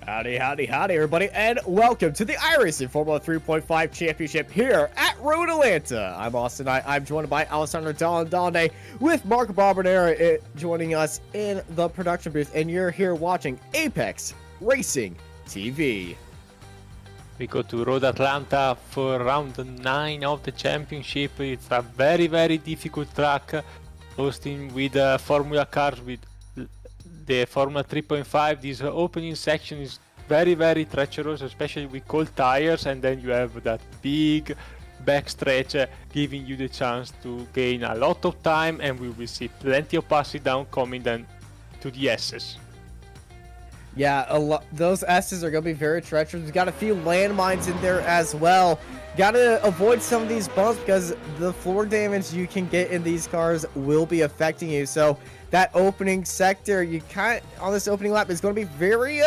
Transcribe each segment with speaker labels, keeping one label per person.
Speaker 1: Howdy, howdy, howdy, everybody, and welcome to the iRacing Formula 3.5 Championship here at Road Atlanta. I'm Austin. I'm joined by Alessandro Dalande with Marco Barbonera joining us in the production booth, and you're here watching Apex Racing TV.
Speaker 2: We go to Road Atlanta for round 9 of the championship. It's a very, very difficult track, hosting with Formula cars with the Formula 3.5. This opening section is very, very treacherous, especially with cold tires, and then you have that big backstretch giving you the chance to gain a lot of time, and we will see plenty of passing down coming then to the S's.
Speaker 1: Yeah, those S's are going to be very treacherous. We've got a few landmines in there as well. Got to avoid some of these bumps because the floor damage you can get in these cars will be affecting you. So that opening sector, on this opening lap is going to be very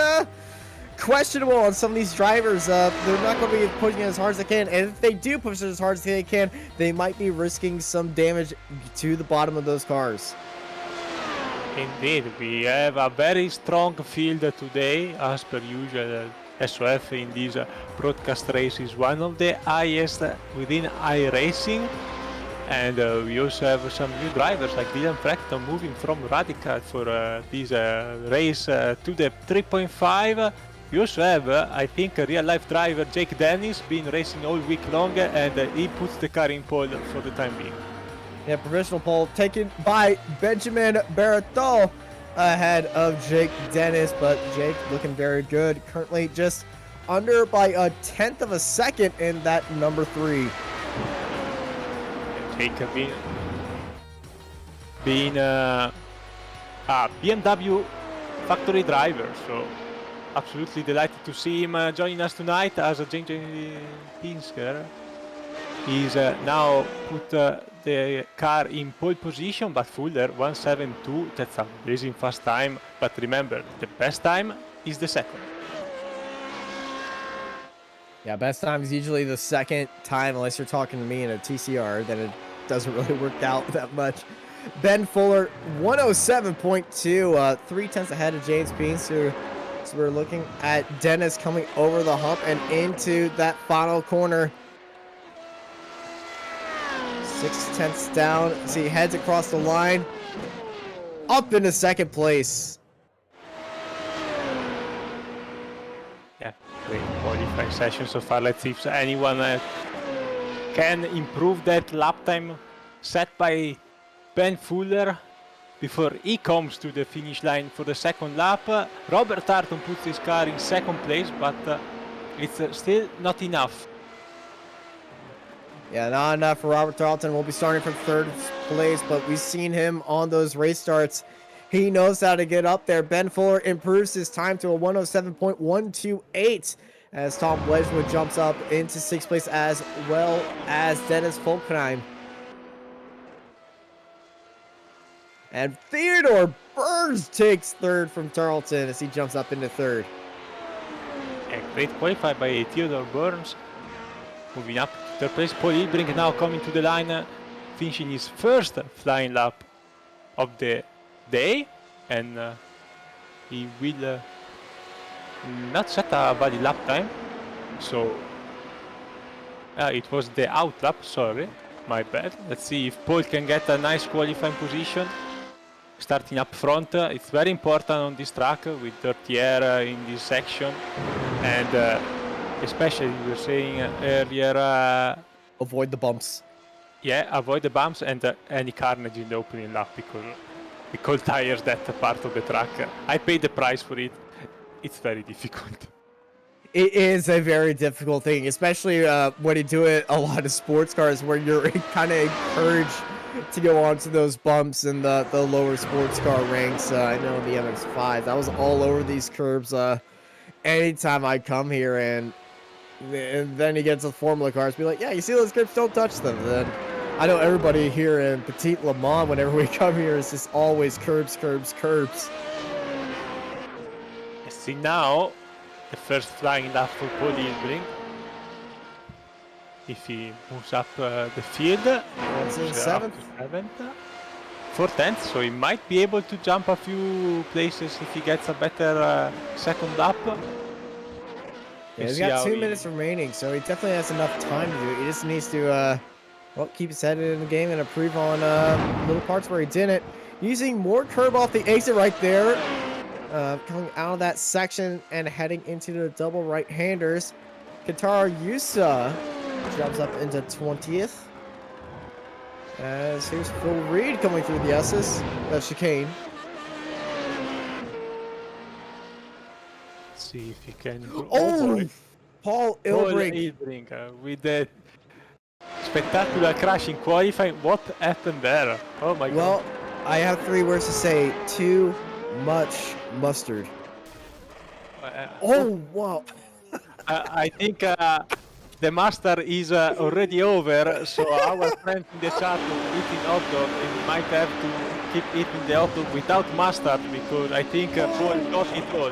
Speaker 1: questionable on some of these drivers. They're not going to be pushing it as hard as they can, and if they do push it as hard as they can, they might be risking some damage to the bottom of those cars.
Speaker 2: Indeed, we have a very strong field today, as per usual. SOF in this broadcast race is one of the highest within iRacing, and we also have some new drivers like Dylan Frampton moving from Radical for this race to the 3.5. We also have, I think, a real-life driver, Jake Dennis, been racing all week long, and he puts the car in pole for the time being.
Speaker 1: Yeah, provisional pole taken by Benjamin Barreto ahead of Jake Dennis, but Jake looking very good. Currently just under by a 1/10 of a second in that number 3.
Speaker 2: Jake being a BMW factory driver, so absolutely delighted to see him joining us tonight as a JJ Pinsker. He's now put the car in pole position, but Fuller 1.72, that's a blazing fast time, but remember, the best time is the second.
Speaker 1: Yeah, best time is usually the second time, unless you're talking to me in a TCR, then it doesn't really work out that much. Ben Fuller 107.2, 3/10 ahead of James Pinsker. So we're looking at Dennis coming over the hump and into that final corner. 6/10 down as he heads across the line, up into second place.
Speaker 2: Yeah, great qualifying session so far. Let's see if anyone can improve that lap time set by Ben Fuller before he comes to the finish line for the second lap. Robert Tarton puts his car in second place, but it's still not enough.
Speaker 1: Yeah, not enough for Robert Tarleton. We'll be starting from third place, but we've seen him on those race starts. He knows how to get up there. Ben Fuller improves his time to a 107.128 as Tom Wedgwood jumps up into 6th place, as well as Dennis Folkheim. And Theodore Burns takes third from Tarleton as he jumps up into 3rd.
Speaker 2: A great qualified by Theodore Burns. Moving up to 3rd place, Paul Hilbrink now coming to the line, finishing his first flying lap of the day, and he will not set a valid lap time, so it was the out lap, sorry, my bad. Let's see if Paul can get a nice qualifying position, starting up front. It's very important on this track with dirty air in this section, and especially we were saying earlier,
Speaker 1: avoid the bumps.
Speaker 2: Yeah, avoid the bumps and any carnage in the opening lap, because the cold tires, that part of the track, I paid the price for it. It's very difficult.
Speaker 1: It is a very difficult thing, especially when you do it a lot of sports cars where you're kind of encouraged to go onto those bumps in the lower sports car ranks. I know in the MX-5, I was all over these curbs anytime I come here, and then you get to the Formula cars, be like, yeah, you see those curbs, don't touch them. And then I know everybody here in Petit Le Mans, whenever we come here, is just always curbs, curbs, curbs.
Speaker 2: See now the first flying lap for Paul Hilbrink. If he moves up the field,
Speaker 1: That's in 7th.
Speaker 2: 4/10, so he might be able to jump a few places if he gets a better second lap.
Speaker 1: Yeah, he's got 2 minutes remaining, so he definitely has enough time to do it. He just needs to, well, keep his head in the game and improve on little parts where he didn't. Using more curb off the exit right there. Coming out of that section and heading into the double right-handers. Katara Yusa drops up into 20th. As here's Phil Reed coming through the S's. Chicane.
Speaker 2: See if he can.
Speaker 1: Oh, Paul Ilbrink
Speaker 2: with the spectacular crash in qualifying. What happened there? Oh my god.
Speaker 1: Well, I have 3 words to say. Too much mustard. Oh, wow.
Speaker 2: I think the master is already over, so our friend in the chat eating hot dog, he might have to keep eating the hot dog without mustard, because I think Paul got it all.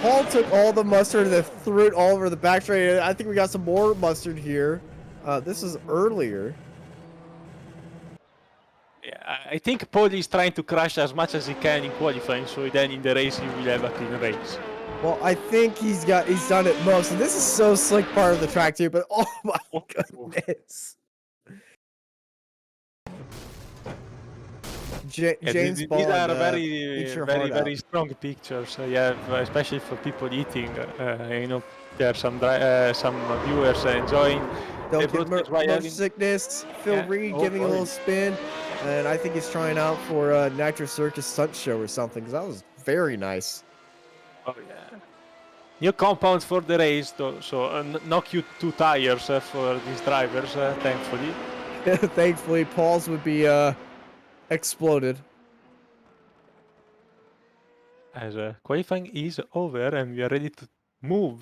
Speaker 1: Paul took all the mustard and then threw it all over the back straight. I think we got some more mustard here. This is earlier.
Speaker 2: Yeah, I think Paul is trying to crash as much as he can in qualifying, so then in the race he will have a clean race.
Speaker 1: Well, I think he's done it most. And this is so slick part of the track too, but oh my goodness. James Bond,
Speaker 2: these are very strong pictures. Yeah, especially for people eating. You know, there are some viewers enjoying.
Speaker 1: Don't get motion sickness. Phil Reed giving a little spin, and I think he's trying out for a Nitro Circus stunt show or something, because that was very nice.
Speaker 2: Oh yeah. New compounds for the race, though, so no Q2 tires for these drivers, thankfully.
Speaker 1: Thankfully, Paul's would be exploded.
Speaker 2: As qualifying is over and we are ready to move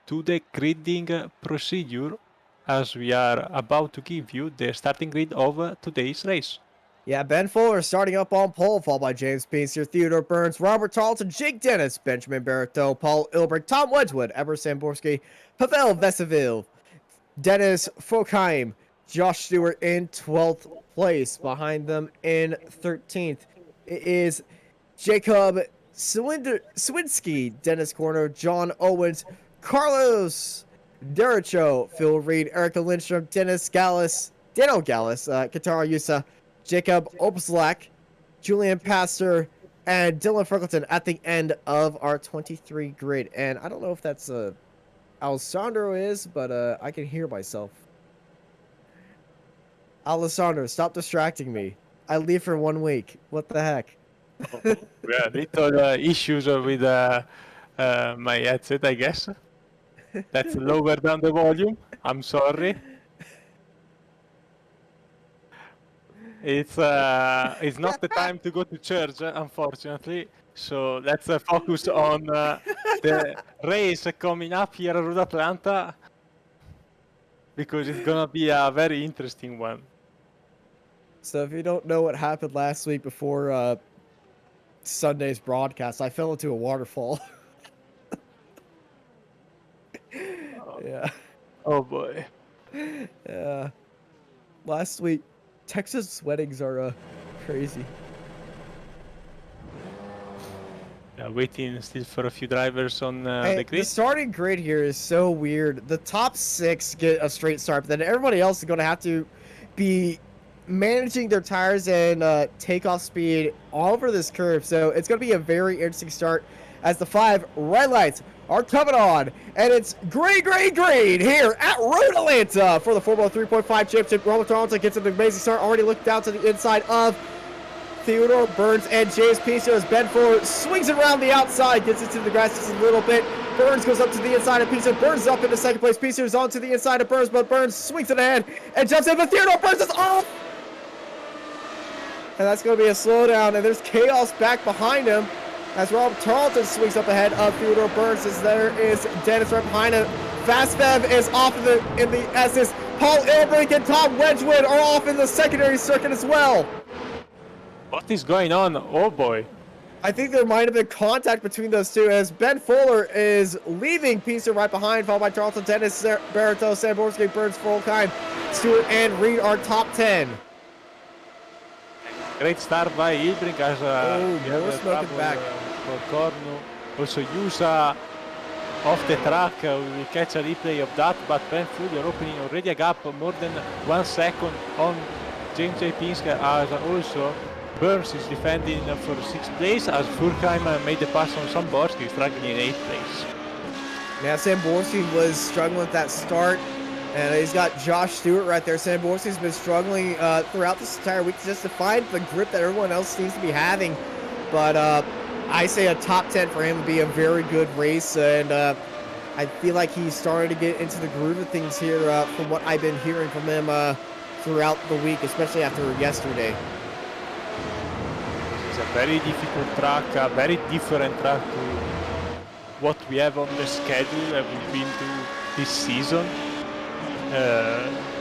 Speaker 2: to the gridding procedure, as we are about to give you the starting grid of today's race.
Speaker 1: Yeah, Ben Fuller starting up on pole, followed by James Pincer, Theodore Burns, Robert Tarleton, Jake Dennis, Benjamin Barreto, Paul Ilbrick, Tom Wedgwood, Eber Samborski, Pavel Veseville, Dennis Folkheim, Josh Stewart in 12th place. Behind them in 13th, it is Jacob Swinski, Dennis Corner, John Owens, Carlos Dericho, Phil Reed, Erica Lindstrom, Daniel Gallus, Katara Yusa, Jacob Opslak, Julian Pastor, and Dylan Freckleton at the end of our 23 grid. And I don't know if that's Alessandro is, but I can hear myself. Alessandro, stop distracting me. I leave for 1 week. What the heck?
Speaker 2: Yeah, little issues with my headset, I guess. Let's lower down the volume. I'm sorry. It's not the time to go to church, unfortunately. So let's focus on the race coming up here at Road Atlanta, because it's gonna be a very interesting one.
Speaker 1: So if you don't know what happened last week before Sunday's broadcast, I fell into a waterfall. Yeah.
Speaker 2: Oh boy.
Speaker 1: Yeah. Last week, Texas weddings are crazy.
Speaker 2: Yeah, waiting still for a few drivers on
Speaker 1: hey,
Speaker 2: the grid.
Speaker 1: The starting grid here is so weird. The top 6 get a straight start, but then everybody else is going to have to be managing their tires and takeoff speed all over this curve. So it's going to be a very interesting start as the 5 red lights are coming on, and it's green here at Road Atlanta for the Formula 3.5 Championship. Robert Tarleton gets an amazing start, already looked down to the inside of Theodore Burns and James Pincer as Ben Fuller swings it around the outside, gets it to the grass just a little bit. Burns goes up to the inside of Pincer. Burns up into second place. Pincer's on to the inside of Burns, but Burns swings it ahead and jumps in, but Theodore Burns is off! And that's going to be a slowdown, and there's chaos back behind him as Robert Tarleton swings up ahead of Theodore Burns, as there is Dennis right behind him. Fast Bev is off in the S's. Paul Ilbrink and Tom Wedgwood are off in the secondary circuit as well.
Speaker 2: What is going on? Oh boy.
Speaker 1: I think there might have been contact between those two, as Ben Fuller is leaving Pincer right behind, followed by Tarleton, Dennis, Barreto, Samborski, Burns, Folkheim, Stewart, and Reed are top 10.
Speaker 2: Great start by Ilbrink as
Speaker 1: more smoking back.
Speaker 2: For Cornu. Also Yusa off the track. We will catch a replay of that, but painfully you're opening already a gap of more than 1 second on James J. Pinsker, as also Burns is defending for 6th place, as Furkheim made the pass on Samborski, struggling in 8th place.
Speaker 1: Yeah, Samborski was struggling with that start, and he's got Josh Stewart right there. Samborski's been struggling throughout this entire week just to find the grip that everyone else seems to be having. But I say a top 10 for him would be a very good race, and I feel like he's starting to get into the groove of things here from what I've been hearing from him throughout the week, especially after yesterday.
Speaker 2: It's a very difficult track, a very different track to what we have on the schedule we've been to this season.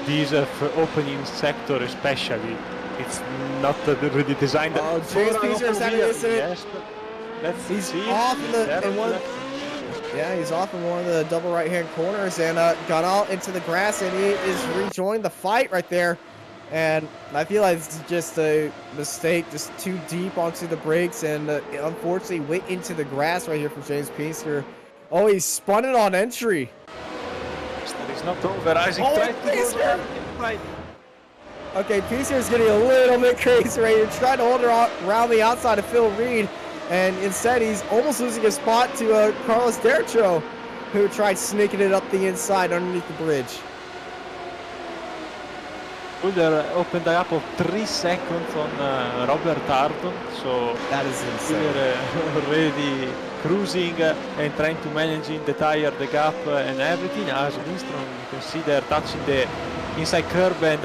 Speaker 2: This opening sector especially, it's not really designed.
Speaker 1: Oh, James Pinsker is having this.
Speaker 2: Yes,
Speaker 1: he's off he's off in one of the double right-hand corners and got out into the grass, and he is rejoining the fight right there. And I feel like it's just a mistake, just too deep onto the brakes, and unfortunately went into the grass right here from James Pinsker. Oh, he spun it on entry.
Speaker 2: That is not over. Isaac tried to go right.
Speaker 1: Okay, Pinsker's getting a little bit crazy right here, trying to hold her around the outside of Phil Reed, and instead he's almost losing a spot to Carlos Dercho, who tried sneaking it up the inside underneath the bridge.
Speaker 2: Fuller opened a gap of 3 seconds on Robert Arden, so
Speaker 1: that is insane.
Speaker 2: Fuller already cruising and trying to manage in the tire, the gap and everything. As Lindstrom, you can see they're touching the inside curb and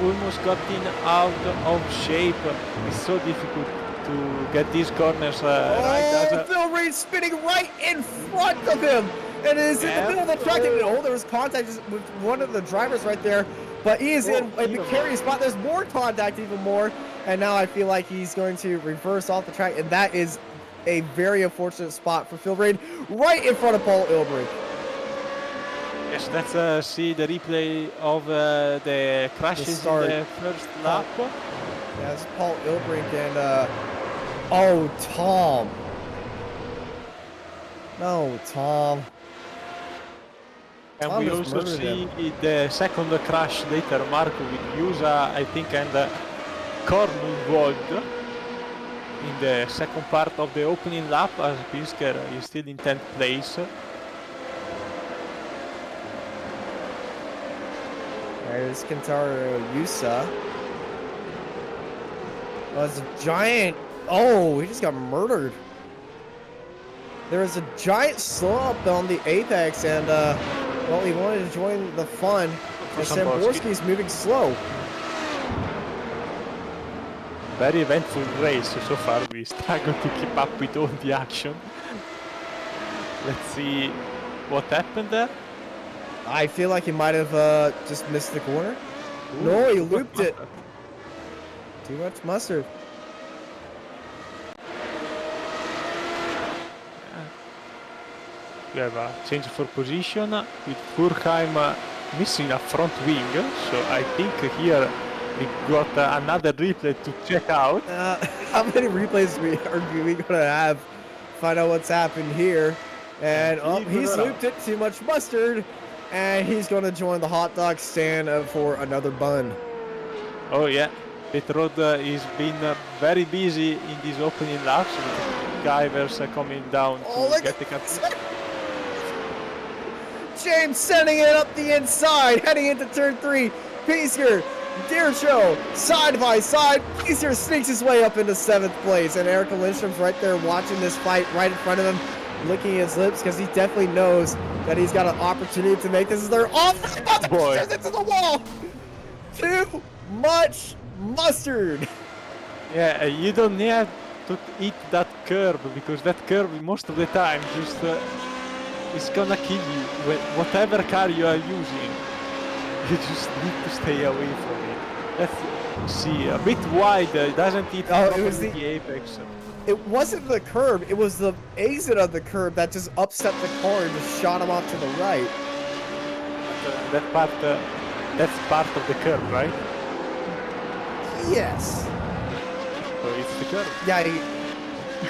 Speaker 2: almost gotten out of shape. It's so difficult to get these corners right.
Speaker 1: Phil Reed spinning right in front of him, and it is in the middle of the track. And there was contact with one of the drivers right there. But he is in a precarious spot. There's more contact, even more. And now I feel like he's going to reverse off the track. And that is a very unfortunate spot for Phil Reed, right in front of Paul Ilbrink.
Speaker 2: Yes, let's see the replay of the crashes in the first lap.
Speaker 1: Yeah, it's Paul Ilbrink and, oh, Tom. No, Tom.
Speaker 2: And we also see the second crash later, Marco with Yusa, I think, and Cornu involved in the second part of the opening lap, as Pinsker is still in 10th place.
Speaker 1: There's Kentaro Yusa. Oh, it's a giant. Oh, he just got murdered. There was a giant slump on the apex, and well, he wanted to join the fun, and Samborski's moving slow.
Speaker 2: Very eventful race so far. We struggle to keep up with all the action. Let's see what happened there.
Speaker 1: I feel like he might have just missed the corner. Ooh, no, he looped it. Too much mustard.
Speaker 2: We have a change for position with Furkheim missing a front wing, so I think here we got another replay to check out.
Speaker 1: How many replays are we gonna have? Find out what's happened here. And he's looped it, too much mustard, and he's gonna join the hot dog stand for another bun.
Speaker 2: Oh yeah, pit road is been very busy in these opening laps with drivers coming down to get the cut.
Speaker 1: James sending it up the inside, heading into turn 3. Pinsker, Dircho, side by side. Pinsker sneaks his way up into 7th place, and Erica Lindstrom's right there watching this fight right in front of him, licking his lips because he definitely knows that he's got an opportunity to make this as their off. Boy, into the wall. Too much mustard.
Speaker 2: Yeah, you don't need to eat that curb, because that curb most of the time just it's gonna kill you. Whatever car you are using, you just need to stay away from it. Let's see, a bit wide, it doesn't hit
Speaker 1: it was the
Speaker 2: apex.
Speaker 1: It wasn't the curb, it was the exit of the curb that just upset the car and just shot him off to the right.
Speaker 2: That's part of the curb, right?
Speaker 1: Yes.
Speaker 2: So it's the curb.
Speaker 1: Yeah,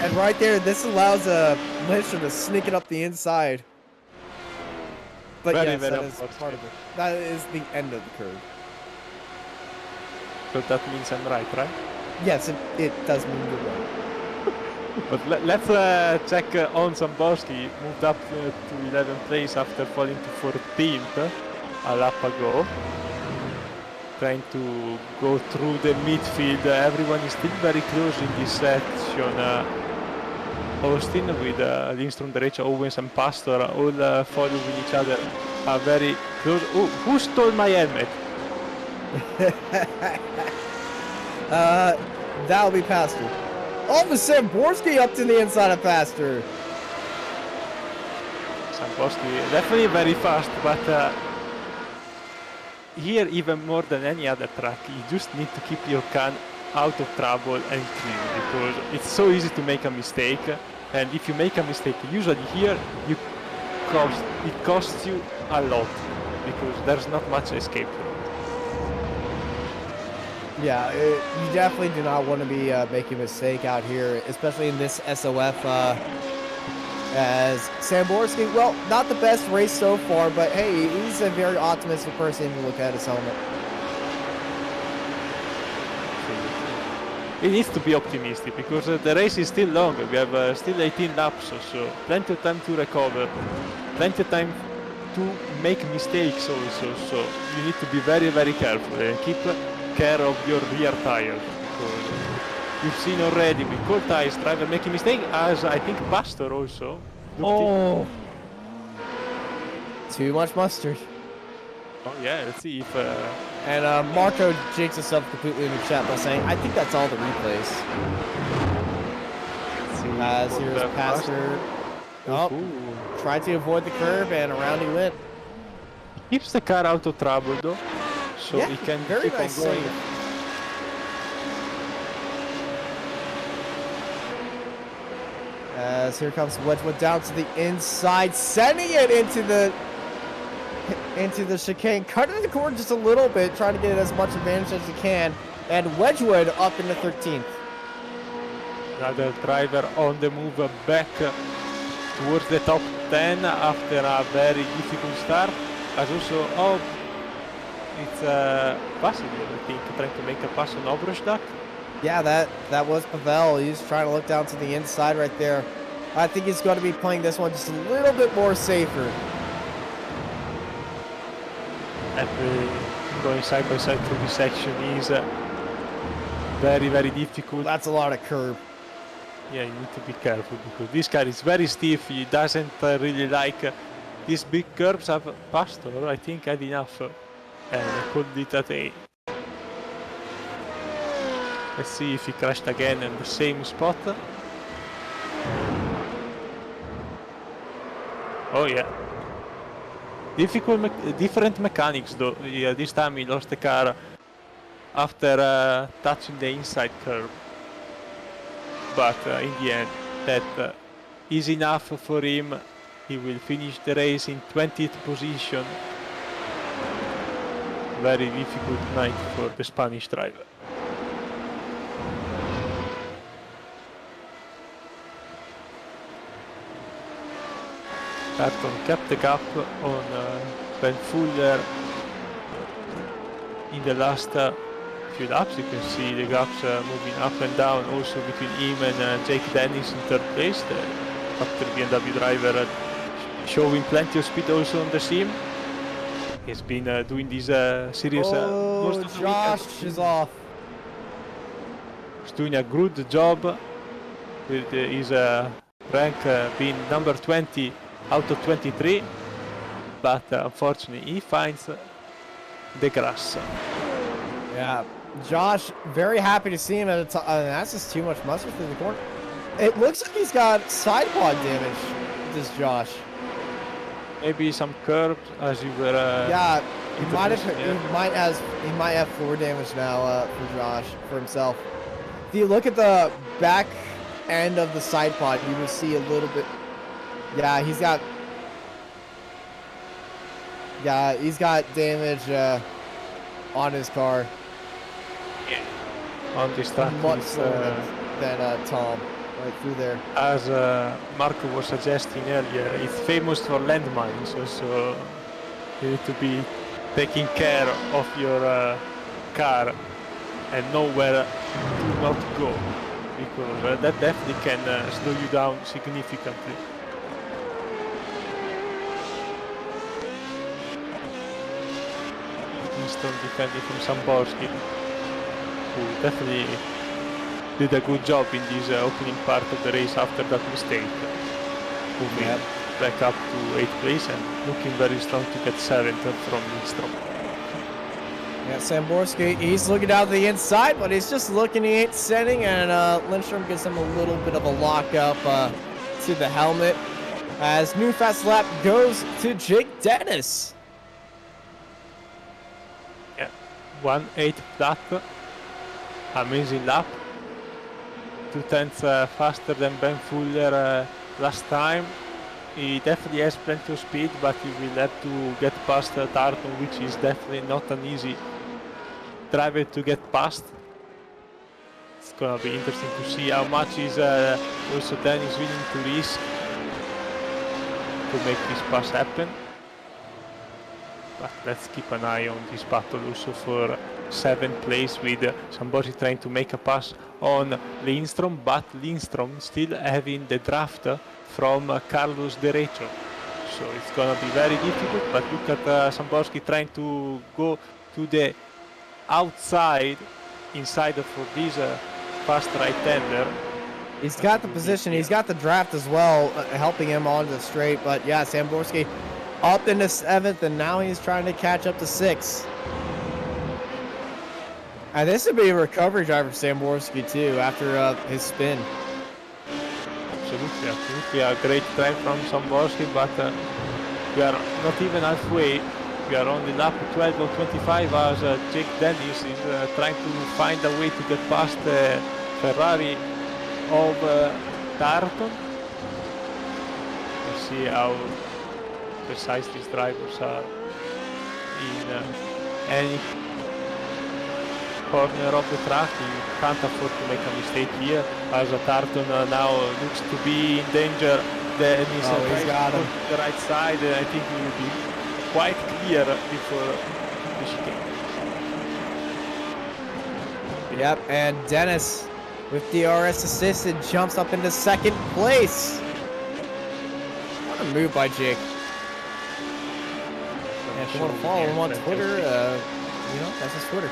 Speaker 1: and right there, this allows Lindstrom to sneak it up the inside. But
Speaker 2: very,
Speaker 1: yes,
Speaker 2: very
Speaker 1: that is part
Speaker 2: unfortunate.
Speaker 1: of it. That is the end of the curve.
Speaker 2: So that means I'm right?
Speaker 1: Yes, it does mean you're right.
Speaker 2: But let's check on Zamborski. Moved up to 11th place after falling to 14th a lap ago. Trying to go through the midfield. Everyone is still very close in this section. Austin with Lindstrom, Derecha, Owens and Pastor all following each other. Are very close. Oh, who stole my helmet?
Speaker 1: That'll be Pastor. All of a sudden, Borski up to the inside of Pastor.
Speaker 2: Zamborski definitely very fast, but here even more than any other track, you just need to keep your car out of trouble and clean, because it's so easy to make a mistake, and if you make a mistake, usually here it costs you a lot, because there's not much escape.
Speaker 1: Yeah, you definitely do not want to be making a mistake out here, especially in this SOF. As Samborski, well, not the best race so far, but hey, he's a very optimistic person if you look at his helmet.
Speaker 2: It needs to be optimistic, because the race is still long. We have still 18 laps or so, plenty of time to recover, plenty of time to make mistakes also, so you need to be very, very careful and keep care of your rear tires. You've seen already with cold tires driver making mistake, as I think Pastor also.
Speaker 1: Oh, too much mustard.
Speaker 2: Oh yeah, let's see if...
Speaker 1: And Marco jinxed himself completely in the chat by saying, I think that's all the replays. As here's Pastor. Oh, tried to avoid the curb and around he went.
Speaker 2: Keeps the car out of trouble though, so
Speaker 1: Yeah,
Speaker 2: he can
Speaker 1: very
Speaker 2: keep
Speaker 1: nice
Speaker 2: on going.
Speaker 1: save. As here comes Wedgwood down to the inside, sending it into the chicane, cutting the corner just a little bit, trying to get as much advantage as he can, and Wedgwood up into 13th.
Speaker 2: Another driver on the move back towards the top 10 after a very difficult start. As also, it's Vasiliev, I think, trying to make a pass on Obrosdak.
Speaker 1: Yeah, that was Pavel. He's trying to look down to the inside right there. I think he's going to be playing this one just a little bit more safer.
Speaker 2: And going side by side through this section is very, very difficult.
Speaker 1: That's a lot of curb.
Speaker 2: Yeah, you need to be careful because this car is very stiff. He doesn't really like these big curves. Pastor, I think, had enough and called it a day. Let's see if he crashed again in the same spot. Oh yeah. Different mechanics though. Yeah, this time he lost the car after touching the inside curve. But in the end, that is enough for him. He will finish the race in 20th position. Very difficult night for the Spanish driver. Carton kept the gap on Ben Fuller in the last few laps. You can see the gaps moving up and down also between him and Jake Dennis in third place. The factory BMW driver showing plenty of speed also on the sim. He's been doing this series most of the
Speaker 1: Josh
Speaker 2: weekend.
Speaker 1: is off.
Speaker 2: He's doing a good job with his rank being number 20 out of 23, but unfortunately he finds the grass.
Speaker 1: Yeah, Josh, very happy to see him at a time. That's just too much mustard through the corner. It looks like he's got side pod damage, this Josh.
Speaker 2: Maybe some curbs as you were.
Speaker 1: Yeah, he might have floor damage now for Josh, for himself. If you look at the back end of the side pod, you will see a little bit. Yeah, he's got damage on his car.
Speaker 2: Yeah. On this track,
Speaker 1: Much slower than Tom, right through there.
Speaker 2: As Marco was suggesting earlier, it's famous for landmines, so You need to be taking care of your car and know where to not go, because that definitely can slow you down significantly. Instant defending from Samborski, who definitely did a good job in this opening part of the race after that mistake. Moving back up to 8th place and looking very strong to get 7th from Lindstrom.
Speaker 1: Yeah, Samborski, he's looking out the inside, but he's just looking, he ain't setting, and Lindstrom gives him a little bit of a lockup to the helmet. As new fast lap goes to Jake Dennis.
Speaker 2: Yeah, 1/8 lap, amazing lap. 2/10 faster than Ben Fuller last time. He definitely has plenty of speed, but he will have to get past Tartan, which is definitely not an easy driver to get past. It's gonna be interesting to see how much is also Dennis willing to risk to make this pass happen. But let's keep an eye on this battle also for 7th place, with somebody trying to make a pass on Lindstrom, but Lindstrom still having the draft from Carlos Derecho. So it's gonna be very difficult, but look at Samborski trying to go to the outside, inside for this fast right-hander.
Speaker 1: He's got the position, he's got the draft as well, helping him on the straight, but yeah, Samborski up into 7th, and now he's trying to catch up to 6th. And this would be a recovery driver for Samborski too, after his spin.
Speaker 2: Absolutely a great drive from Samborski, but we are not even halfway. We are on the lap 12 or 25 as Jake Dennis is trying to find a way to get past the Ferrari of Tartan. Let's see how precise these drivers are in any corner of the track. You can't afford to make a mistake here, as a Tartan now looks to be in danger. Then he's
Speaker 1: got him.
Speaker 2: to the right side. I think he will be quite clear before the chicane.
Speaker 1: Yep, and Dennis with DRS assisted jumps up into 2nd place. What a move by Jake. And if you want to follow him on Twitter, you know, that's his Twitter.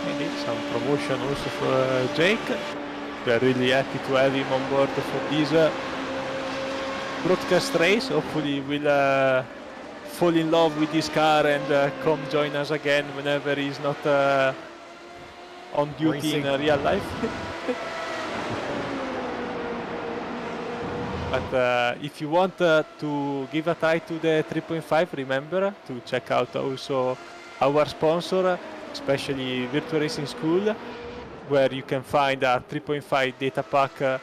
Speaker 2: Maybe some promotion also for Jake. We are really happy to have him on board for this broadcast race. Hopefully we'll fall in love with this car and come join us again whenever he's not on duty in real life. But if you want to give a try to the 3.5, remember to check out also our sponsor, especially Virtual Racing School, where you can find a 3.5 data pack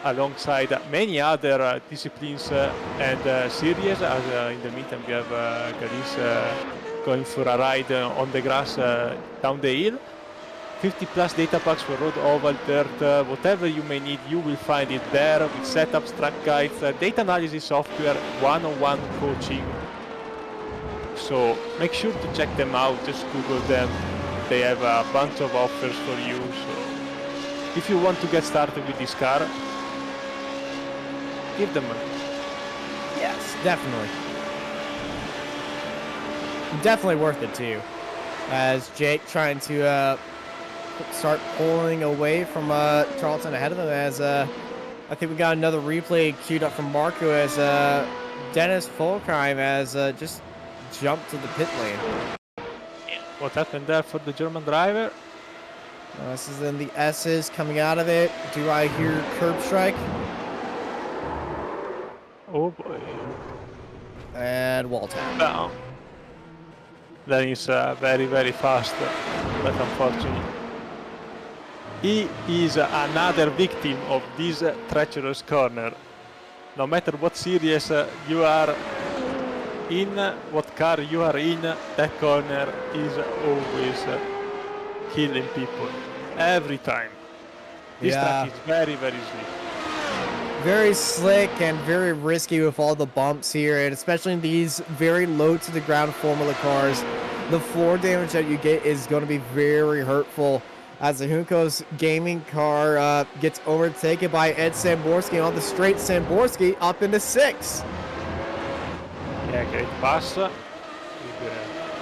Speaker 2: alongside many other disciplines and series. As in the meantime we have Galis going for a ride on the grass down the hill. 50 plus data packs for road, oval, dirt, whatever you may need, you will find it there, with setups, track guides, data analysis software, one-on-one coaching. So make sure to check them out, just Google them. They have a bunch of offers for you. So if you want to get started with this car, give them money.
Speaker 1: Yes, definitely. Definitely worth it too. As Jake trying to start pulling away from Charlton ahead of him, as I think we got another replay queued up from Marco, as Dennis Folkheim has just jumped to the pit lane.
Speaker 2: What happened there for the German driver?
Speaker 1: This is in the S's coming out of it. Do I hear curb strike?
Speaker 2: Oh boy.
Speaker 1: And wall tap.
Speaker 2: Down. That is very, very fast, but unfortunately he is another victim of this treacherous corner. No matter what series you are in, what car you are in, that corner is always killing people. Every time. This track is very, very slick.
Speaker 1: Very slick and very risky with all the bumps here, and especially in these very low to the ground Formula cars. The floor damage that you get is going to be very hurtful as the Junko's Gaming car gets overtaken by Ed Samborski on the straight. Samborski up into 6th.
Speaker 2: Yeah, great pass. With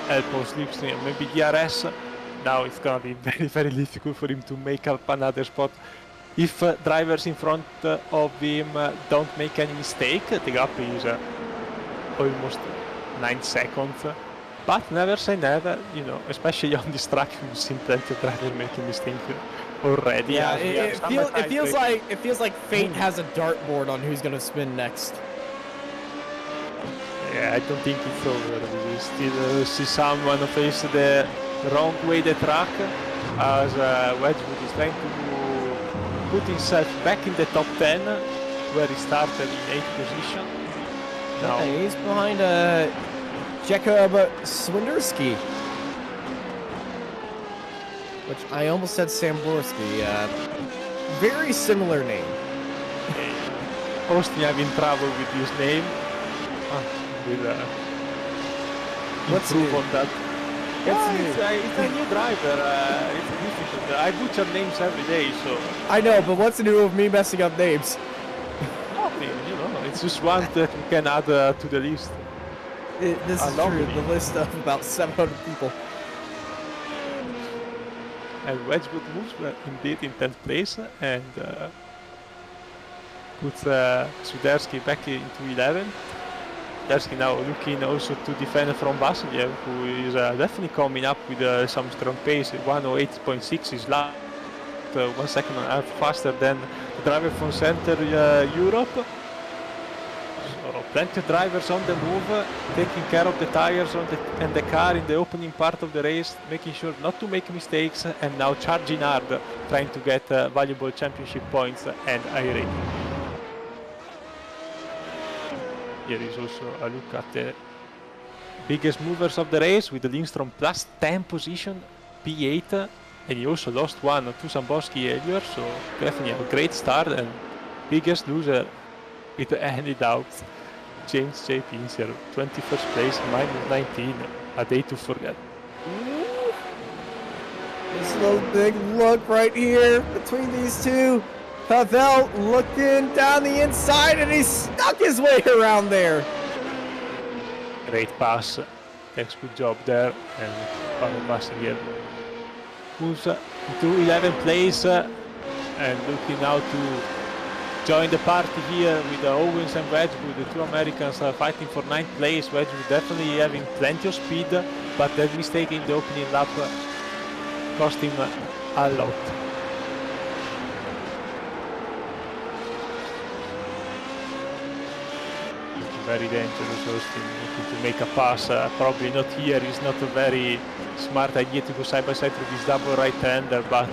Speaker 2: help of slipstream, maybe DRS. Now it's gonna be very difficult for him to make up another spot. If drivers in front of him don't make any mistake, the gap is almost 9 seconds. But never say never, you know, especially on this track, we've seen plenty of drivers making mistakes already.
Speaker 1: Yeah, it feels like fate has a dartboard on who's gonna spin next.
Speaker 2: Yeah, I don't think it's over. We still see someone face the wrong way the track, as Wedgwood is trying to put himself back in the top 10, where he started in 8th position. Now
Speaker 1: he's behind Jakob Swinderski, which I almost said Samborski. Very similar name.
Speaker 2: Austin having trouble with his name.
Speaker 1: What's
Speaker 2: improve
Speaker 1: new?
Speaker 2: on that. It's a new driver. It's difficult. I butcher names every day, so.
Speaker 1: I know, but what's new with me messing up names?
Speaker 2: Nothing, you know. It's just one that we can add to the list.
Speaker 1: This is true. The list of about 700 people.
Speaker 2: And Wedgwood moves indeed in 10th place and puts Swiderski back into 11th. Swiderski now looking also to defend from Vasiliev, who is definitely coming up with some strong pace. 108.6 is last 1 second and a half faster than the driver from Central Europe. So plenty of drivers on the move, taking care of the tires and the car in the opening part of the race, making sure not to make mistakes, and now charging hard, trying to get valuable championship points and iRacing. Here is also a look at the biggest movers of the race, with the Lindstrom plus 10 position, P8, and he also lost one to Samborski earlier, so definitely a great start. And biggest loser, with any doubt, James J. Pincer, 21st place, minus 19, a day to forget.
Speaker 1: This little big look right here between these two. Pavel looking down the inside, and he stuck his way around there.
Speaker 2: Great pass, takes good job there, and Pavel Vasiliev moves into 11th place, and looking now to join the party here with Owens and Wedgwood, the two Americans fighting for 9th place. Wedgwood definitely having plenty of speed, but that mistake in the opening lap cost him a lot. Very dangerous, Austin, looking to make a pass. Probably not here. It's not a very smart idea to go side by side with this double right-hander, but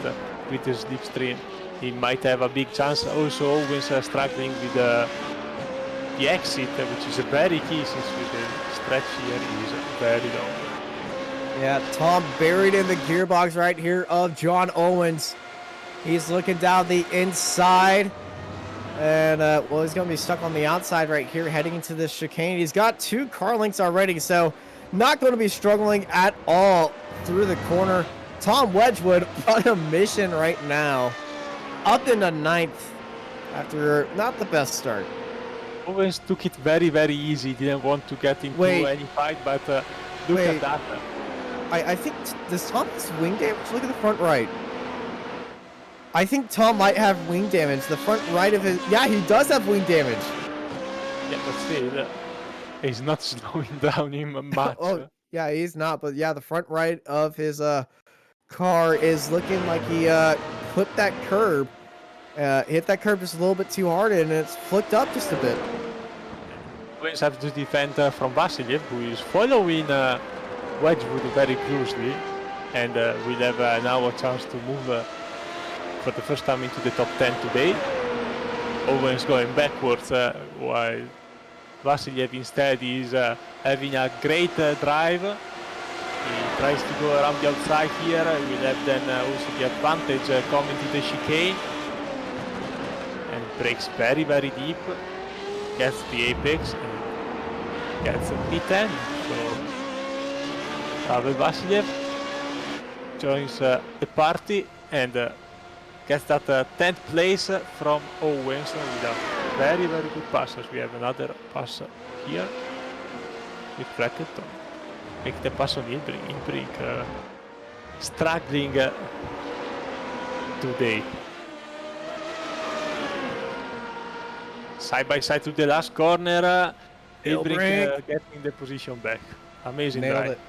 Speaker 2: with the slipstream, he might have a big chance. Also, Owens struggling with the exit, which is very key, since with the stretch here is very long.
Speaker 1: Yeah, Tom buried in the gearbox right here of John Owens. He's looking down the inside. And, well, he's going to be stuck on the outside right here heading into this chicane. He's got 2 car links already, so not going to be struggling at all through the corner. Tom Wedgwood on a mission right now, up into 9th after not the best start.
Speaker 2: Owens took it very easy. Didn't want to get into any fight, but look at that.
Speaker 1: I think, does Tom have wing damage? Look at the front right. I think Tom might have wing damage. The front right of his... Yeah, he does have wing damage.
Speaker 2: Yeah, but still, he's not slowing down him much.
Speaker 1: Oh, yeah, he's not. But yeah, the front right of his car is looking like he clipped that curb. Hit that curb just a little bit too hard, and it's flicked up just a bit.
Speaker 2: Always have to defend from Vasiliev, who is following Wedgwood very closely. And will have now a chance to move for the first time into the top 10 today. Owens going backwards, while Vasiliev instead is having a great drive. He tries to go around the outside here. He will have then also the advantage coming to the chicane. and breaks very deep, gets the apex and gets a P10. So Pavel Vasilyev joins the party and gets that 10th place from Owens with a very good passes. We have another pass here with Freckleton. Make the pass on Ilbrink. Struggling today. Side by side to the last corner. Ilbrink getting the position back. Amazing drive.
Speaker 1: It.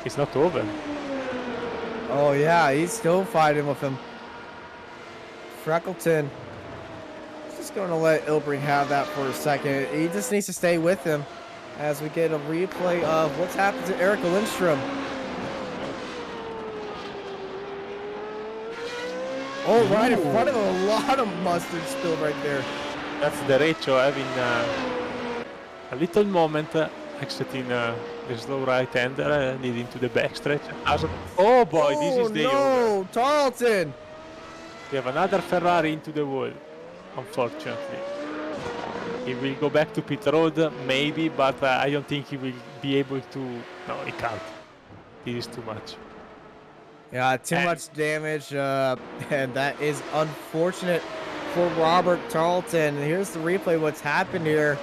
Speaker 2: It's not over.
Speaker 1: Oh yeah, he's still fighting with him. Freckleton just going to let Ilbrink have that for a second. He just needs to stay with him as we get a replay of what's happened to Eric Lindstrom. Oh, right in front of him, a lot of mustard spilled right there.
Speaker 2: That's the Derecho having a little moment exiting the slow right-hander, leading to the backstretch. Oh boy, this is the over.
Speaker 1: Tarleton!
Speaker 2: We have another Ferrari into the wall, unfortunately. He will go back to pit road, maybe, but I don't think he will be able to... No, he can't. This is too much.
Speaker 1: Yeah, too much damage, and that is unfortunate for Robert Tarleton. Here's the replay, what's happened here.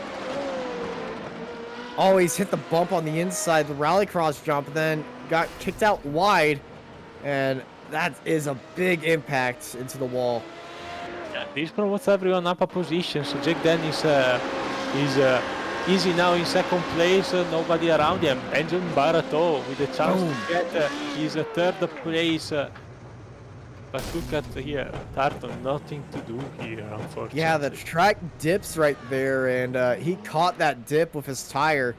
Speaker 1: Oh, he's hit the bump on the inside, the rallycross jump, then got kicked out wide, and that is a big impact into the wall.
Speaker 2: Yeah, this promotes everyone up a position, so Jake Dennis is easy now in second place, nobody around him. Benjamin Barato with a chance to get his third place. But look at here, Tarleton, nothing to do here, unfortunately.
Speaker 1: Yeah, the track dips right there, and he caught that dip with his tire.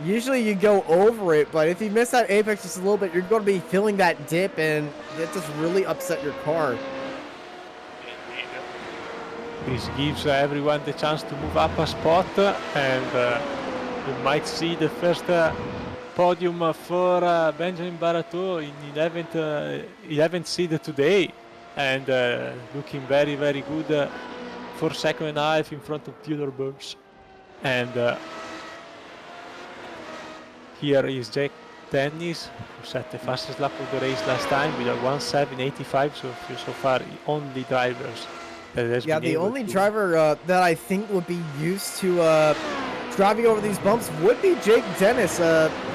Speaker 1: Usually you go over it, but if you miss that apex just a little bit, you're going to be feeling that dip, and it just really upset your car.
Speaker 2: This gives everyone the chance to move up a spot, and you might see the first podium for Benjamin Barato in 11th seed today, and looking very good for second and a half in front of Theodore Burns. And here is Jack Dennis, who set the fastest lap of the race last time with a 1:7.85, so far only drivers.
Speaker 1: Yeah, the only driver that I think would be used to driving over these bumps would be Jake Dennis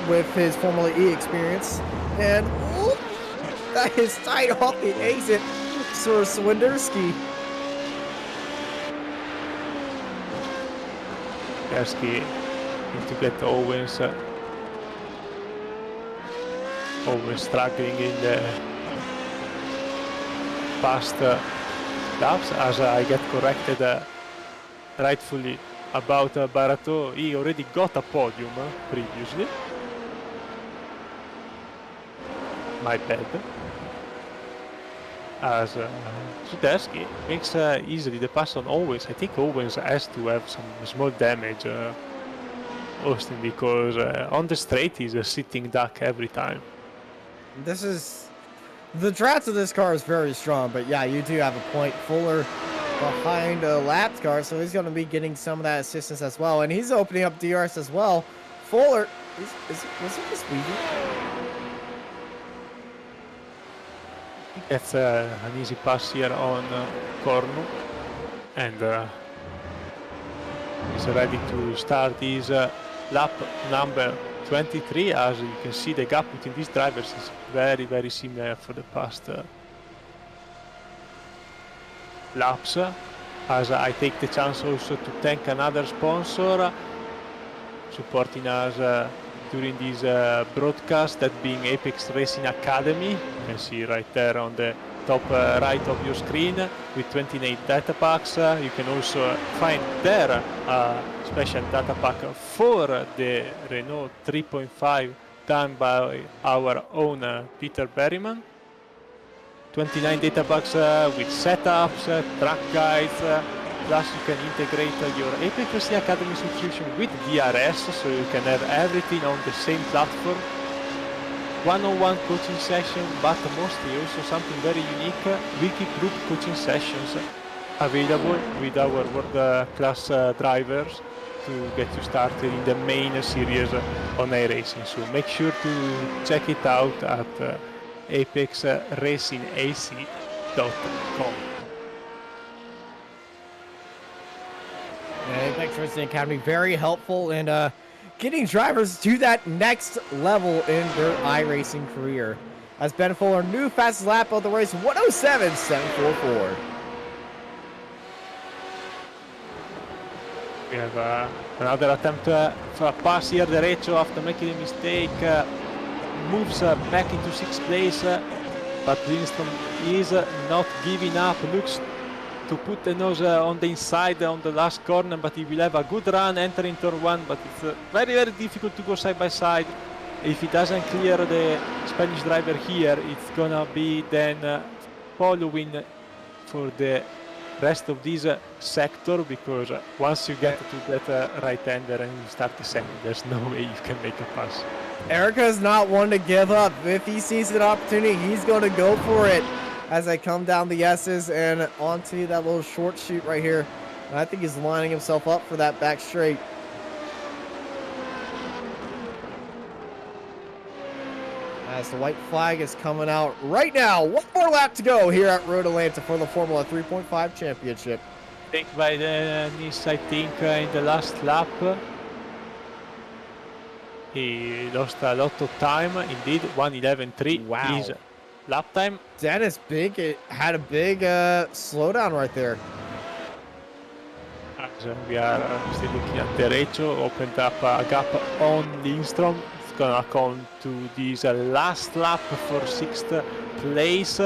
Speaker 1: with his Formula E experience. And that is tight off the exit for Swinderski.
Speaker 2: Swinderski need to get Owens. Owens struggling in the past laps, as I get corrected rightfully about Barato. He already got a podium previously. My bad. As Sudersky makes easily the pass on Owens. I think Owens has to have some small damage, Austin, because on the straight he's a sitting duck every time.
Speaker 1: This is... The draft of this car is very strong, but yeah, you do have a point. Fuller behind a lapped car, so he's going to be getting some of that assistance as well. And he's opening up DRS as well. Fuller, was he just weaving?
Speaker 2: It's an easy pass here on Cornu, and he's ready to start his lap number 23. As you can see, the gap between these drivers is very similar for the past laps, as I take the chance also to thank another sponsor supporting us during this broadcast, that being Apex Racing Academy. You can see right there on the top right of your screen with 28 data packs. You can also find there a special data pack for the Renault 3.5 done by our own Peter Berryman. 29 data packs with setups, track guides, plus you can integrate your Apex Racing Academy subscription with DRS, so you can have everything on the same platform. one-on-one coaching session, but mostly also something very unique, wiki group coaching sessions available with our world-class drivers to get you started in the main series on iRacing. So make sure to check it out at apexracingac.com.
Speaker 1: Apex Racing Academy, very helpful in getting drivers to that next level in their iRacing career. As Ben Fuller, new fastest lap of the race, 107.744.
Speaker 2: We have another attempt for a pass here. Derecho, after making a mistake, moves back into 6th place, but Lindstrom is not giving up. Looks to put the nose on the inside on the last corner, but he will have a good run entering turn 1, but it's very, very difficult to go side by side. If he doesn't clear the Spanish driver here, it's gonna be then following for the rest of this sector, because once you get to that right-hander and you start descending, there's no way you can make a pass.
Speaker 1: Erica is not one to give up. If he sees an opportunity, he's going to go for it as I come down the S's and onto that little short shoot right here. And I think he's lining himself up for that back straight. As the white flag is coming out right now. One more lap to go here at Road Atlanta for the Formula 3.5 Championship.
Speaker 2: Take by Dennis, I think, in the last lap. He lost a lot of time, indeed, 1:11.3.
Speaker 1: Wow.
Speaker 2: His lap time.
Speaker 1: Dennis had a big slowdown right there.
Speaker 2: As we are still looking at Derecho, opened up a gap on Lindstrom. It's gonna come to this last lap for 6th place.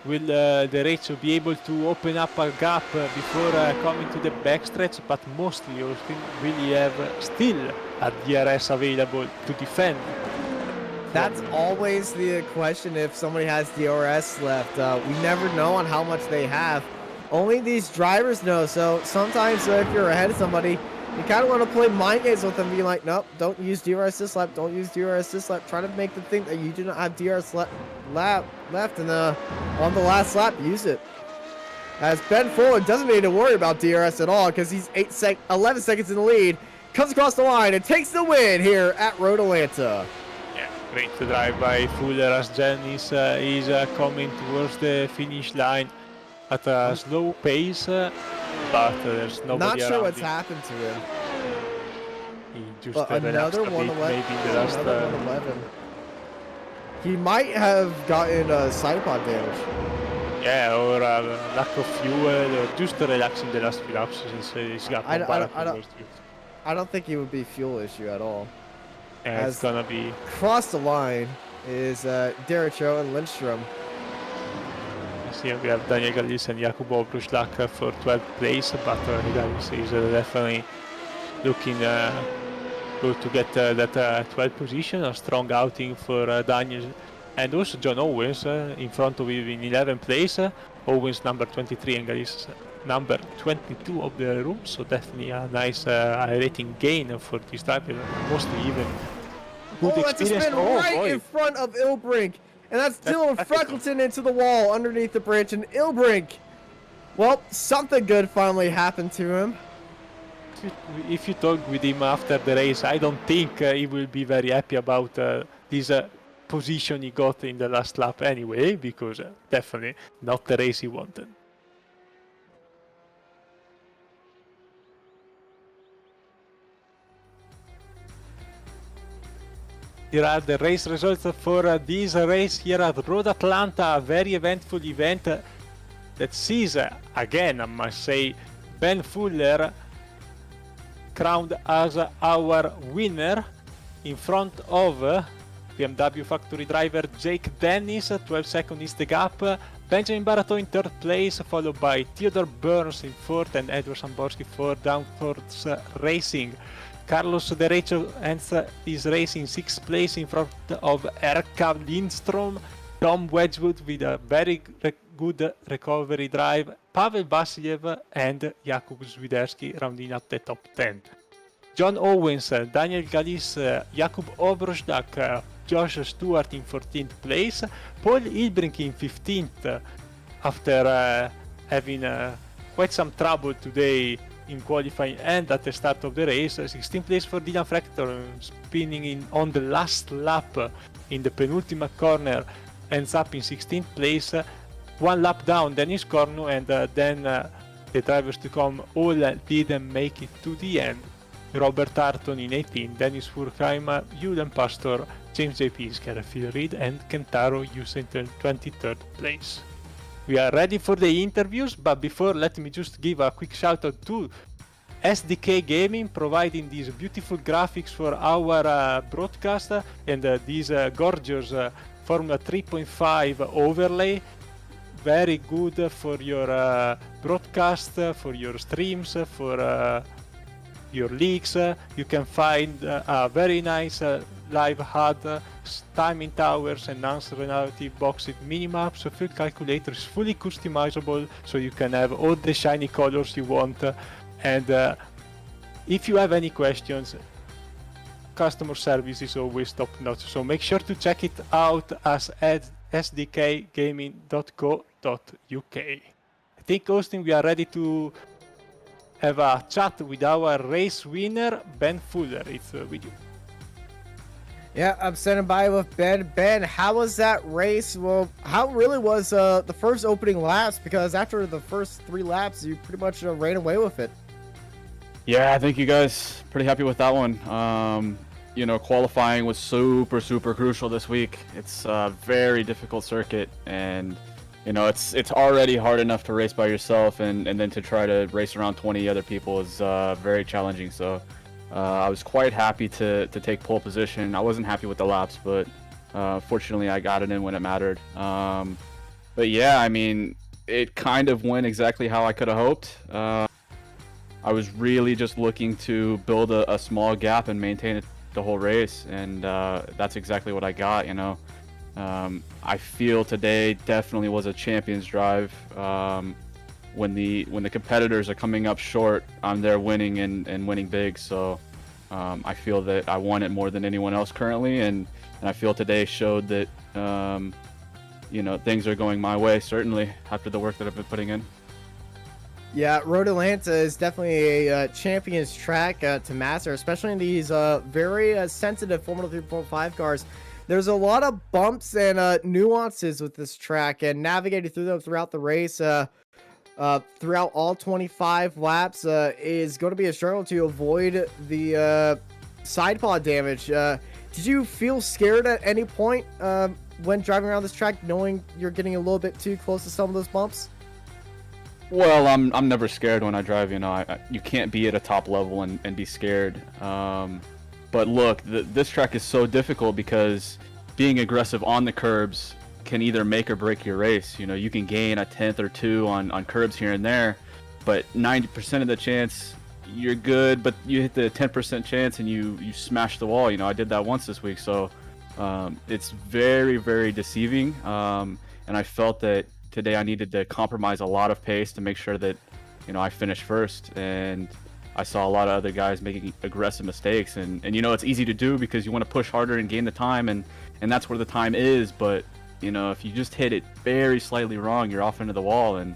Speaker 2: Will Derecho be able to open up a gap before coming to the backstretch? But mostly Austin will have still a DRS available to defend.
Speaker 1: That's always the question if somebody has DRS left. We never know on how much they have. Only these drivers know. So sometimes if you're ahead of somebody, you kind of want to play mind games with them, being like, nope, don't use DRS this lap, don't use DRS this lap. Try to make them think that you do not have DRS left, and on the last lap, use it. As Ben Fuller doesn't need to worry about DRS at all because he's 11 seconds in the lead, comes across the line and takes the win here at Road Atlanta.
Speaker 2: Yeah, great drive by Fuller as Janice is coming towards the finish line at a slow pace, but there's nobody
Speaker 1: Not sure
Speaker 2: around
Speaker 1: what's
Speaker 2: him.
Speaker 1: happened to him.
Speaker 2: He just
Speaker 1: But
Speaker 2: relaxed
Speaker 1: another
Speaker 2: a bit,
Speaker 1: 111.
Speaker 2: maybe in the last.
Speaker 1: Another 111. He might have gotten side pod damage.
Speaker 2: Yeah, or lack of fuel, or just relaxing the last few laps since he's got
Speaker 1: I
Speaker 2: towards you.
Speaker 1: don't think it would be fuel issue at all.
Speaker 2: Yeah, it's gonna be.
Speaker 1: Across the line is Derecho and Lindstrom.
Speaker 2: Here we have Daniel Gallis and Jakub Obruszlak for 12th place, but Gallis is definitely looking good to get that 12th position. A strong outing for Daniel and also John Owens in front of him in 11th place. Owens number 23 and Gallis number 22 of the room, so definitely a nice rating gain for this driver. Mostly even good
Speaker 1: That's a
Speaker 2: experience.
Speaker 1: spin right in front of Ilbrink. And that's Dylan Freckleton into the wall underneath the branch. And Ilbrink, well, something good finally happened to him.
Speaker 2: If you talk with him after the race, I don't think he will be very happy about this position he got in the last lap anyway, because definitely not the race he wanted. Here are the race results for this race here at Road Atlanta, a very eventful event that sees, again I must say, Ben Fuller crowned as our winner in front of BMW factory driver Jake Dennis. 12 seconds is the gap. Benjamin Barato in 3rd place, followed by Theodore Burns in 4th and Edward Samborski for Downforce Racing. Carlos Derecho ends his race in 6th place in front of Erka Lindstrom. Tom Wedgwood with a very good recovery drive. Pavel Vasiljev and Jakub Zwiderski rounding up the top 10. John Owens, Daniel Gallis, Jakub Obruszlak, Josh Stewart in 14th place, Paul Hilbrink in 15th after having quite some trouble today in qualifying and at the start of the race. 16th place for Dylan Frector, spinning in on the last lap in the penultimate corner, ends up in 16th place, one lap down Dennis Cornu, and then the drivers to come all didn't make it to the end. Robert Harton in 18th, Dennis Furkheim, Julian Pastor, James J. Pisker, Phil Reed, and Kentaro Yusen in 23rd place. We are ready for the interviews, but before, let me just give a quick shout out to SDK Gaming, providing these beautiful graphics for our broadcast, and these gorgeous Formula 3.5 overlay. Very good for your broadcast, for your streams, for your leagues. You can find a very nice live HUD, timing towers, and non-relative boxed minimaps. So field calculator is fully customizable, so you can have all the shiny colors you want. And if you have any questions, customer service is always top notch. So make sure to check it out as sdkgaming.co.uk. I think, Austin, we are ready to have a chat with our race winner, Ben Fuller. It's with you.
Speaker 1: Yeah, I'm standing by with Ben. Ben, how was that race? Well, how really was the first opening laps? Because after the first 3 laps, you pretty much ran away with it.
Speaker 3: Yeah, I think you guys pretty happy with that one. You know, qualifying was super crucial this week. It's a very difficult circuit, and you know, it's already hard enough to race by yourself, and then to try to race around 20 other people is very challenging. So I was quite happy to take pole position. I wasn't happy with the laps, but fortunately I got it in when it mattered. But yeah, I mean, it kind of went exactly how I could have hoped. I was really just looking to build a small gap and maintain it the whole race, and that's exactly what I got. You know, I feel today definitely was a champion's drive. When the competitors are coming up short, I'm there winning and winning big. So I feel that I won it more than anyone else currently, and I feel today showed that you know, things are going my way, certainly after the work that I've been putting in.
Speaker 1: Yeah, Road Atlanta is definitely a champion's track to master, especially in these very sensitive Formula 3.5 cars. There's a lot of bumps and nuances with this track, and navigating through them throughout the race, throughout all 25 laps, is going to be a struggle to avoid the side pod damage. Did you feel scared at any point when driving around this track, knowing you're getting a little bit too close to some of those bumps?
Speaker 3: Well, I'm never scared when I drive. You know, you can't be at a top level and be scared. But look, this track is so difficult because being aggressive on the curbs can either make or break your race. You know, you can gain a 10th or 2 on curbs here and there, but 90% of the chance you're good, but you hit the 10% chance and you smash the wall. You know, I did that once this week, so it's very deceiving. And I felt that today I needed to compromise a lot of pace to make sure that, you know, I finished first. And I saw a lot of other guys making aggressive mistakes, and you know, it's easy to do because you want to push harder and gain the time, and that's where the time is. But you know, if you just hit it very slightly wrong, you're off into the wall, and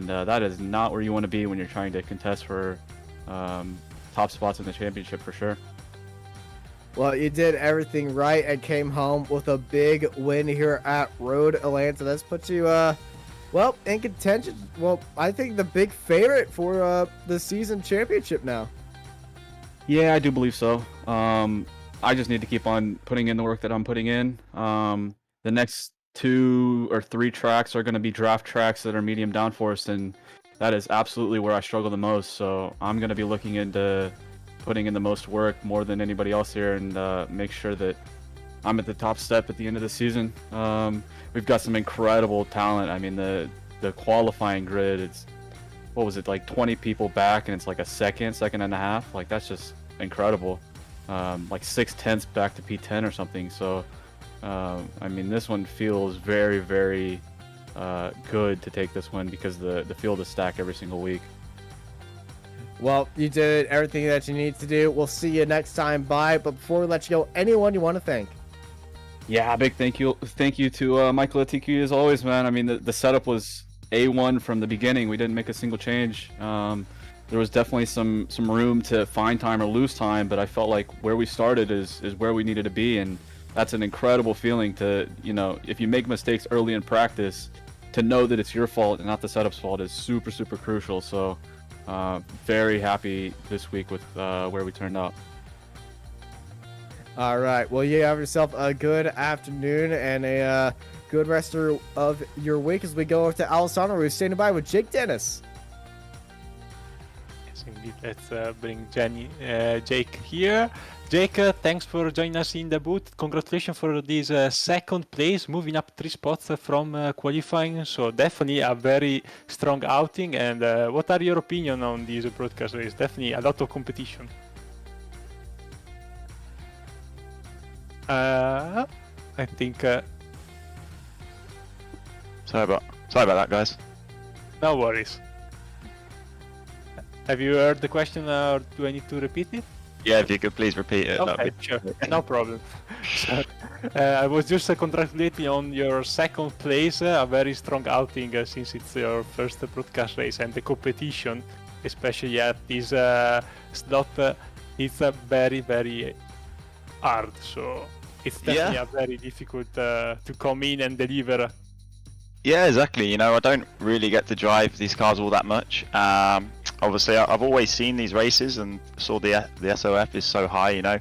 Speaker 3: that is not where you want to be when you're trying to contest for top spots in the championship, for sure.
Speaker 1: Well, you did everything right and came home with a big win here at Road Atlanta. That's put you well, in contention. Well, I think the big favorite for the season championship now.
Speaker 3: Yeah, I do believe so. I just need to keep on putting in the work that I'm putting in. The next 2 or 3 tracks are going to be draft tracks that are medium downforce, and that is absolutely where I struggle the most. So I'm going to be looking into putting in the most work more than anybody else here, and make sure that I'm at the top step at the end of the season. We've got some incredible talent. I mean, the qualifying grid, it's, what was it, like 20 people back, and it's like a second and a half. Like, that's just incredible. Like 6/10 back to P10 or something. So, I mean, this one feels very good to take this one because the field is stacked every single week.
Speaker 1: Well, you did everything that you need to do. We'll see you next time. Bye. But before we let you go, anyone you want to thank?
Speaker 3: Yeah, big thank you to Michael Atiki as always, man. I mean, the setup was A1 from the beginning. We didn't make a single change. There was definitely some room to find time or lose time, but I felt like where we started is where we needed to be, and that's an incredible feeling to, you know, if you make mistakes early in practice, to know that it's your fault and not the setup's fault is super, super crucial. So very happy this week with where we turned out.
Speaker 1: All right. Well, you have yourself a good afternoon and a good rest of your week as we go over to Alessandro, who's standing by with Jake Dennis.
Speaker 2: Yes, indeed. Let's bring Jake here. Jake, thanks for joining us in the booth. Congratulations for this second place, moving up 3 spots from qualifying. So definitely a very strong outing. And what are your opinion on this broadcast race? Definitely a lot of competition. I think.
Speaker 4: Sorry about that, guys.
Speaker 2: No worries. Have you heard the question, or do I need to repeat it?
Speaker 4: Yeah, if you could please repeat it.
Speaker 2: Okay, sure, no problem. So, I was just congratulating on your second place, a very strong outing since it's your first broadcast race, and the competition, especially at this slot, it's very, very hard. So it's definitely a very difficult to come in and deliver.
Speaker 4: Yeah, exactly. You know, I don't really get to drive these cars all that much. Obviously, I've always seen these races and saw the SOF is so high, you know.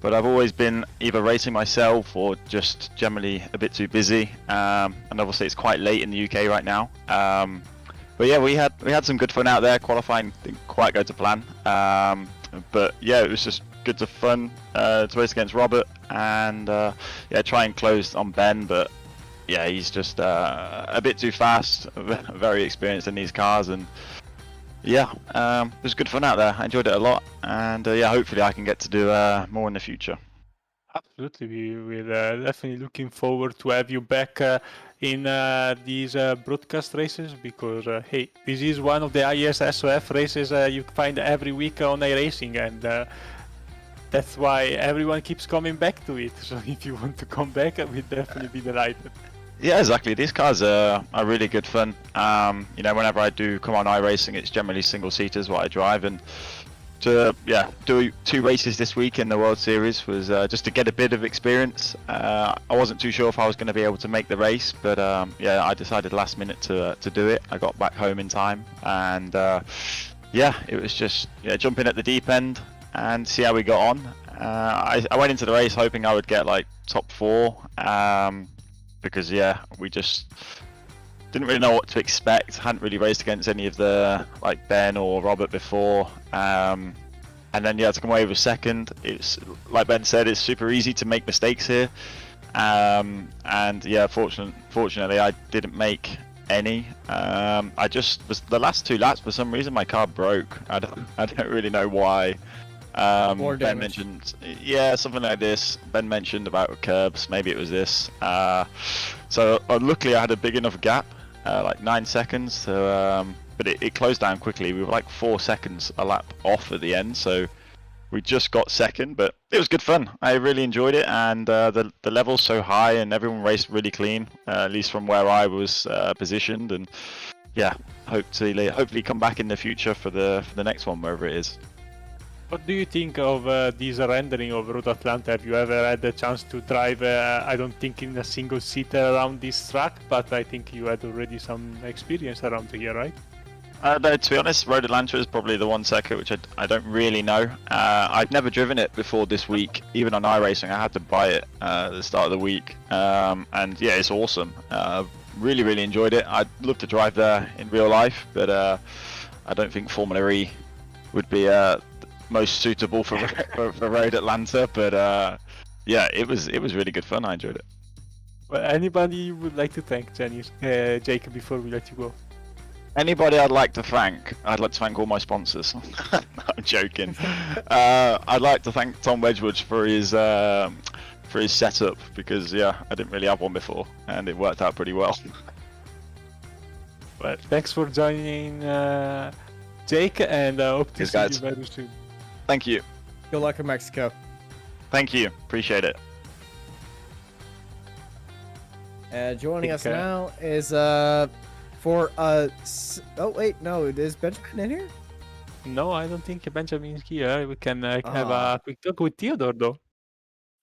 Speaker 4: But I've always been either racing myself or just generally a bit too busy. And obviously, it's quite late in the UK right now. But yeah, we had some good fun out there. Qualifying didn't quite go to plan. But yeah, it was just good to fun to race against Robert and yeah, try and close on Ben, but. Yeah, he's just a bit too fast, very experienced in these cars, and yeah, it was good fun out there. I enjoyed it a lot, and yeah, hopefully I can get to do more in the future.
Speaker 2: Absolutely, we're definitely looking forward to have you back in these broadcast races, because hey, this is one of the highest SOF races you find every week on iRacing, and that's why everyone keeps coming back to it. So if you want to come back, we'd definitely be delighted.
Speaker 4: Yeah, exactly. These cars are really good fun. You know, whenever I do come on iRacing, it's generally single-seaters what I drive, and to do 2 races this week in the World Series was just to get a bit of experience. I wasn't too sure if I was going to be able to make the race, but yeah, I decided last minute to do it. I got back home in time, and yeah, it was just jump in at the deep end and see how we got on. I went into the race hoping I would get like top 4. Because yeah, we just didn't really know what to expect. Hadn't really raced against any of the like Ben or Robert before, and then yeah, to come away with second. It's like Ben said, it's super easy to make mistakes here, and yeah, fortunately I didn't make any. I just was the last 2 laps for some reason my car broke. I don't really know why. Ben mentioned, yeah, something like this. Ben mentioned about curbs, maybe it was this. So luckily I had a big enough gap, like 9 seconds, so, but it closed down quickly. We were like 4 seconds a lap off at the end, so we just got second, but it was good fun. I really enjoyed it, and the level's so high and everyone raced really clean, at least from where I was positioned, and yeah, hopefully come back in the future for the next one, wherever it is.
Speaker 2: What do you think of this rendering of Road Atlanta? Have you ever had the chance to drive, I don't think in a single seater around this track, but I think you had already some experience around here, right?
Speaker 4: No, to be honest, Road Atlanta is probably the one circuit which I don't really know. I've never driven it before this week, even on iRacing. I had to buy it at the start of the week, and yeah, it's awesome. Really, really enjoyed it. I'd love to drive there in real life, but I don't think Formula E would be most suitable for Road Atlanta, but yeah, it was really good fun. I enjoyed it.
Speaker 2: Well, anybody you would like to thank, Jake, before we let you go?
Speaker 4: Anybody I'd like to thank? I'd like to thank all my sponsors. No, I'm joking. I'd like to thank Tom Wedgwood for his setup, because yeah, I didn't really have one before, and it worked out pretty well.
Speaker 2: Well, thanks for joining, Jake, and hope to see you very soon.
Speaker 4: Thank you.
Speaker 1: Good luck in Mexico.
Speaker 4: Thank you. Appreciate it.
Speaker 1: Joining us
Speaker 2: think,
Speaker 1: now is for oh wait, no, is Benjamin in here?
Speaker 2: No, I don't think Benjamin's here. We can have a quick talk with Theodore, though.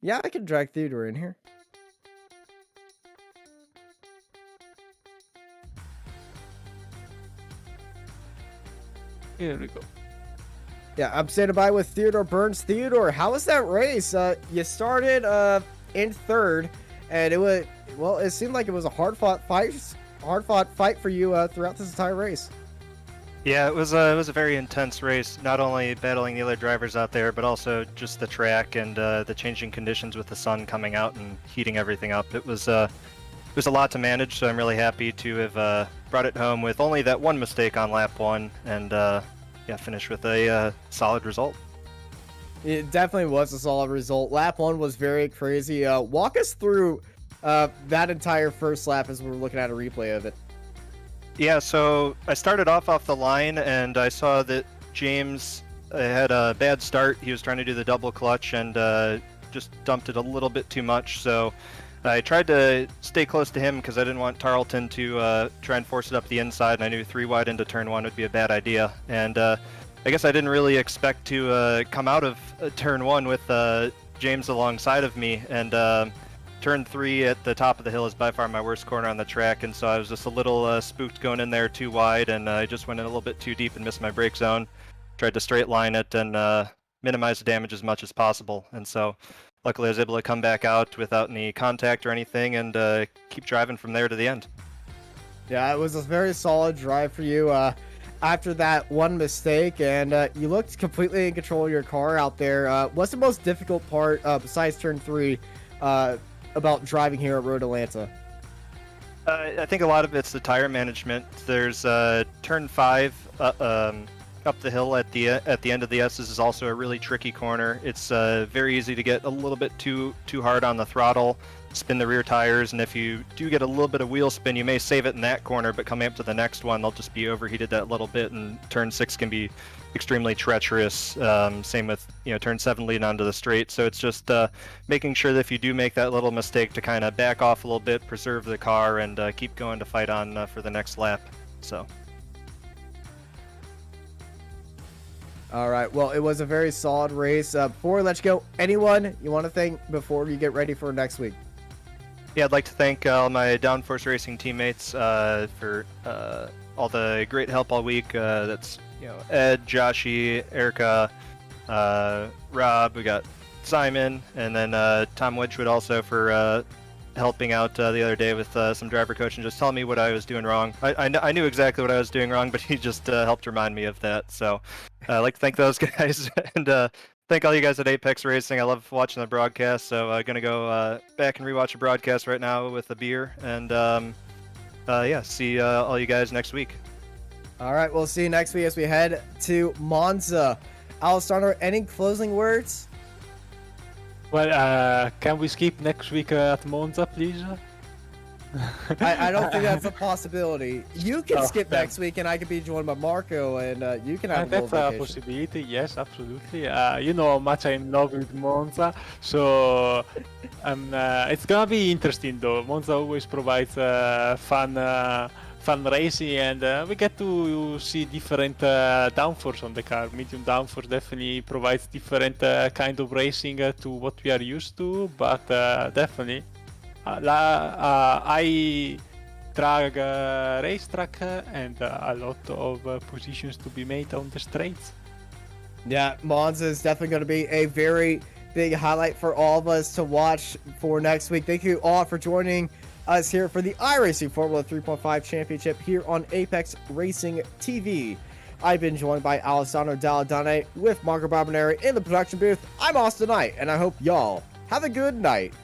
Speaker 1: Yeah, I can drag Theodore in here.
Speaker 2: Here we go.
Speaker 1: Yeah, I'm standing by with Theodore Burns. Theodore, how was that race? You started in third, and it seemed like it was a hard-fought fight for you throughout this entire race.
Speaker 5: Yeah, it was a very intense race. Not only battling the other drivers out there, but also just the track and the changing conditions with the sun coming out and heating everything up. It was a lot to manage, so I'm really happy to have brought it home with only that one mistake on lap 1, and finish with a solid result.
Speaker 1: It definitely was a solid result. Lap 1 was very crazy. Walk us through that entire first lap as we're looking at a replay of it.
Speaker 5: Yeah, so I started off the line, and I saw that James had a bad start. He was trying to do the double clutch and just dumped it a little bit too much, so I tried to stay close to him because I didn't want Tarleton to try and force it up the inside, and I knew 3 wide into turn 1 would be a bad idea. And I guess I didn't really expect to come out of turn 1 with James alongside of me, and turn 3 at the top of the hill is by far my worst corner on the track, and so I was just a little spooked going in there too wide, and I just went in a little bit too deep and missed my brake zone. Tried to straight line it and minimize the damage as much as possible, and so luckily I was able to come back out without any contact or anything and keep driving from there to the end.
Speaker 1: Yeah, it was a very solid drive for you after that one mistake, and you looked completely in control of your car out there. What's the most difficult part besides turn 3 about driving here at Road Atlanta?
Speaker 5: I think a lot of it's the tire management. There's turn 5 up the hill at the end of the S's is also a really tricky corner. It's very easy to get a little bit too hard on the throttle, spin the rear tires, and if you do get a little bit of wheel spin, you may save it in that corner, but coming up to the next one, they'll just be overheated that little bit, and turn 6 can be extremely treacherous. Same with turn 7 leading onto the straight. So it's just making sure that if you do make that little mistake to kind of back off a little bit, preserve the car, and keep going to fight on for the next lap. So.
Speaker 1: All right, well, it was a very solid race. Before we let you go, anyone you want to thank before you get ready for next week?
Speaker 5: Yeah, I'd like to thank all my Downforce Racing teammates for all the great help all week. That's Ed, Joshy, Erica, Rob. We got Simon, and then Tom Wedgwood also for helping out the other day with some driver coaching, just telling me what I was doing wrong. I knew exactly what I was doing wrong, but he just helped remind me of that. So I'd like to thank those guys and thank all you guys at Apex Racing. I love watching the broadcast, so I'm going to go back and rewatch the broadcast right now with a beer. And see all you guys next week.
Speaker 1: All right, we'll see you next week as we head to Monza. Alessandro, any closing words?
Speaker 2: Well, can we skip next week at Monza, please?
Speaker 1: I don't think that's a possibility. You can skip next week, and I can be joined by Marco, and you can have a little
Speaker 2: That's a
Speaker 1: vacation.
Speaker 2: possibility, yes, absolutely. You know how much I'm in love with Monza, so it's gonna be interesting though. Monza always provides fun racing, and we get to see different downforce on the car. Medium downforce definitely provides different kind of racing to what we are used to, but definitely I drag racetrack and a lot of positions to be made on the straights.
Speaker 1: Yeah, Monza is definitely going to be a very big highlight for all of us to watch for next week. Thank you all for joining us here for the iRacing Formula 3.5 Championship here on Apex Racing TV. I've been joined by Alessandro Dalladane with Marco Barboneri in the production booth. I'm Austin Knight, and I hope y'all have a good night.